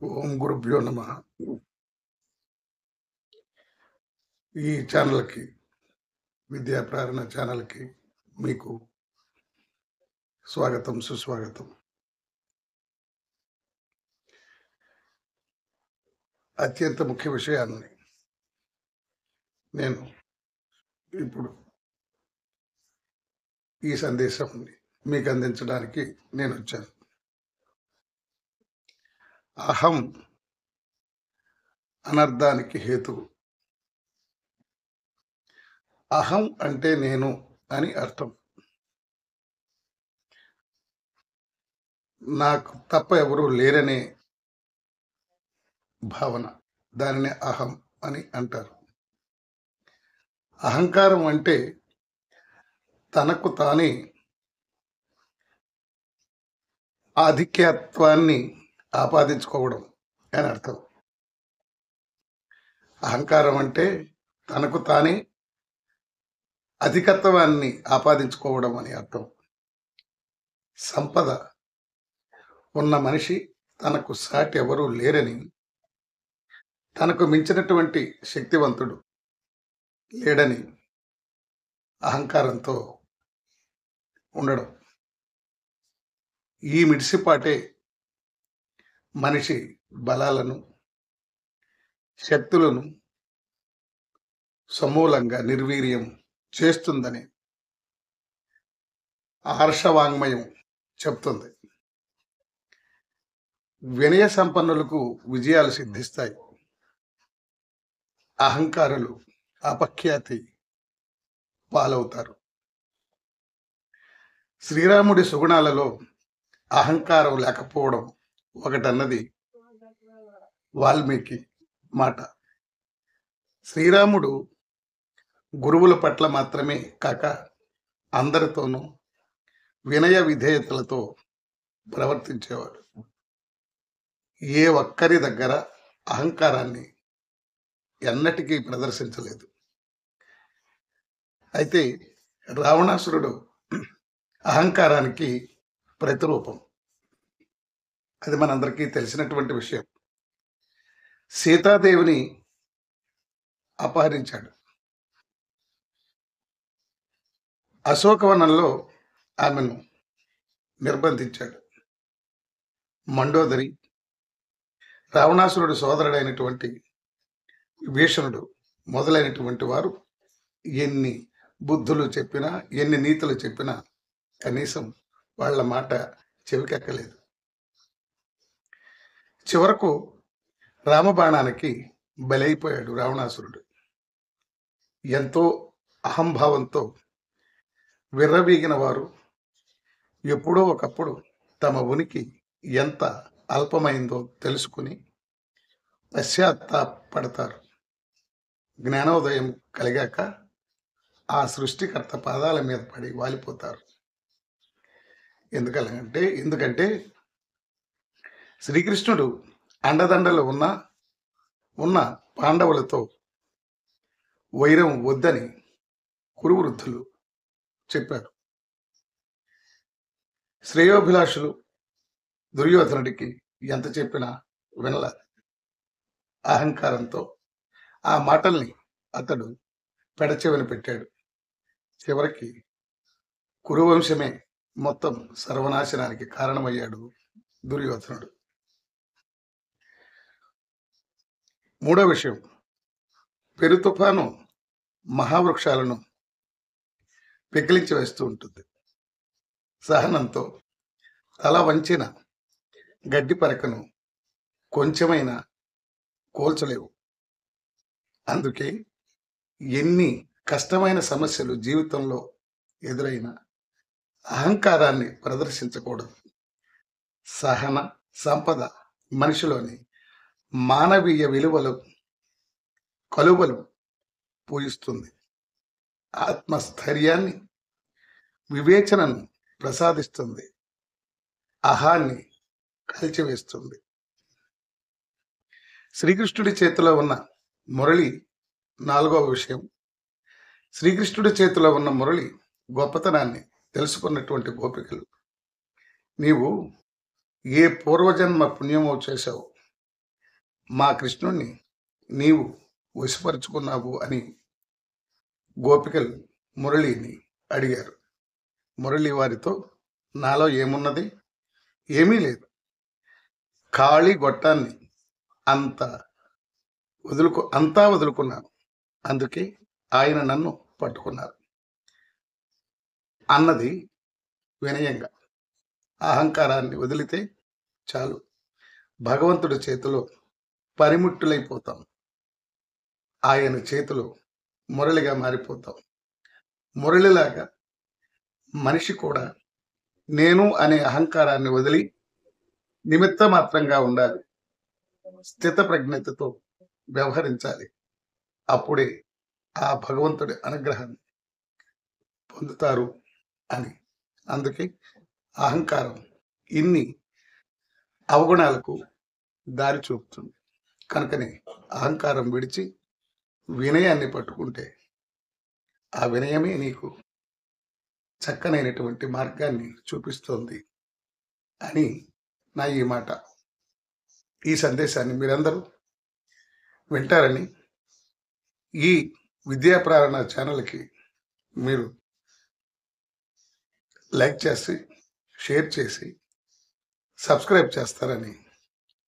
ఓం గురుభ్యో నమ. ఈ ఛానల్కి, విద్యా ప్రేరణ ఛానల్కి మీకు స్వాగతం, సుస్వాగతం. అత్యంత ముఖ్య విషయాన్ని నేను ఇప్పుడు ఈ సందేశాన్ని మీకు అందించడానికి నేను వచ్చాను. అహం అనర్థానికి హేతువు. అహం అంటే నేను అని అర్థం. నాకు తప్ప ఎవరూ లేరనే భావన, దానిని అహం అని అంటారు. అహంకారం అంటే తనకు తానే ఆధిక్యత్వాన్ని ఆపాదించుకోవడం అని అర్థం. అహంకారం అంటే తనకు తానే అధికత్వాన్ని ఆపాదించుకోవడం అని అర్థం. సంపద ఉన్న మనిషి తనకు సాటి ఎవరూ లేరని, తనకు మించినటువంటి శక్తివంతుడు లేడని అహంకారంతో ఉండడం. ఈ మిడిసిపాటే మనిషి బలాలను, శక్తులను సమూలంగా నిర్వీర్యం చేస్తుందని ఆర్షవాంగ్మయం చెప్తుంది. వినయ సంపన్నులకు విజయాలు సిద్ధిస్తాయి. అహంకారులు అపఖ్యాతి పాలవుతారు. శ్రీరాముడి సుగుణాలలో అహంకారం లేకపోవడం ఒకటన్నది వాల్మీకి మాట. శ్రీరాముడు గురువుల పట్ల మాత్రమే కాక అందరితోనూ వినయ విధేయతలతో ప్రవర్తించేవాడు. ఏ ఒక్కరి దగ్గర అహంకారాన్ని ఎన్నటికీ ప్రదర్శించలేదు. అయితే రావణాసురుడు అహంకారానికి ప్రతిరూపం. అది మనందరికీ తెలిసినటువంటి విషయం. సీతాదేవిని అపహరించాడు. అశోకవనంలో ఆమెను నిర్బంధించాడు. మండోదరి, రావణాసురుడు సోదరుడైనటువంటి విభీషణుడు మొదలైనటువంటి వారు ఎన్ని బుద్ధులు చెప్పినా, ఎన్ని నీతులు చెప్పినా కనీసం వాళ్ళ మాట చెవికెక్కలేదు. చివరకు రామబాణానికి బలైపోయాడు రావణాసురుడు. ఎంతో అహంభావంతో విర్రవీగిన వారు ఎప్పుడో ఒకప్పుడు తమ ఉనికి ఎంత అల్పమైందో తెలుసుకుని పశ్చాత్తాపడతారు. జ్ఞానోదయం కలిగాక ఆ సృష్టికర్త పాదాల మీద పడి వాలిపోతారు. ఎందుకంటే శ్రీకృష్ణుడు అండదండలు ఉన్న పాండవులతో వైరం వద్దని కురువృద్ధులు చెప్పారు. శ్రేయోభిలాషులు దుర్యోధనుడికి ఎంత చెప్పినా వినల. అహంకారంతో ఆ మాటల్ని అతడు పెడచెవిన పెట్టాడు. చివరికి కురువంశమే మొత్తం సర్వనాశనానికి కారణమయ్యాడు దుర్యోధనుడు. మూడో విషయం, పెరు తుఫాను మహావృక్షాలను పెకిలించి వేస్తూ ఉంటుంది. సహనంతో తల వంచిన గడ్డి పరకను కొంచెమైనా కోల్చలేవు. అందుకే ఎన్ని కష్టమైన సమస్యలు జీవితంలో ఎదురైన అహంకారాన్ని ప్రదర్శించకూడదు. సహన సంపద మనిషిలోని మానవీయ విలువలు కలువలు పూజిస్తుంది. ఆత్మస్థైర్యాన్ని, వివేచనను ప్రసాదిస్తుంది. అహాన్ని కాల్చివేస్తుంది. శ్రీకృష్ణుడి చేతిలో ఉన్న మురళి నాలుగవ విషయం. శ్రీకృష్ణుడి చేతిలో ఉన్న మురళి గొప్పతనాన్ని తెలుసుకున్నటువంటి గోపికలు, నీవు ఏ పూర్వజన్మ పుణ్యమో చేశావు, మా కృష్ణుణ్ణి నీవు వశపరుచుకున్నావు అని గోపికలు మురళిని అడిగారు. మురళి వారితో నాలో ఏమున్నది, ఏమీ లేదు, ఖాళీ గొట్టాన్ని అంతా వదులుకున్నాను, అందుకే ఆయన నన్ను పట్టుకున్నారు అన్నది వినయంగా. అహంకారాన్ని వదిలితే చాలు, భగవంతుడి చేతిలో పరిముట్టులైపోతాం, ఆయన చేతిలో మురళిగా మారిపోతాం. మురళిలాగా మనిషి కూడా నేను అనే అహంకారాన్ని వదిలి నిమిత్త మాత్రంగా ఉండాలి, స్థిత ప్రజ్ఞతతో వ్యవహరించాలి. అప్పుడే ఆ భగవంతుడి అనుగ్రహాన్ని పొందుతారు అని. అందుకే అహంకారం ఇన్ని అవగుణాలకు దారి చూపుతుంది. కనుకనే అహంకారం విడిచి వినయాన్ని పట్టుకుంటే ఆ వినయమే నీకు చక్కనైనటువంటి మార్గాన్ని చూపిస్తోంది అని నా ఈ మాట. ఈ సందేశాన్ని మీరందరూ వింటారని, ఈ విద్యా ప్రేరణ ఛానల్కి మీరు లైక్ చేసి, షేర్ చేసి, సబ్స్క్రైబ్ చేస్తారని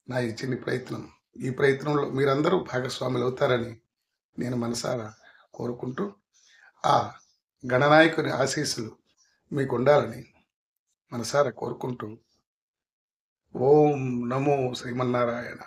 నా ఈ చిన్ని ప్రయత్నం. ఈ ప్రయత్నంలో మీరందరూ భాగస్వాములు అవుతారని నేను మనసారా కోరుకుంటూ, ఆ గణనాయకుని ఆశీస్సులు మీకు ఉండాలని మనసారా కోరుకుంటూ, ఓం నమో శ్రీమన్నారాయణ.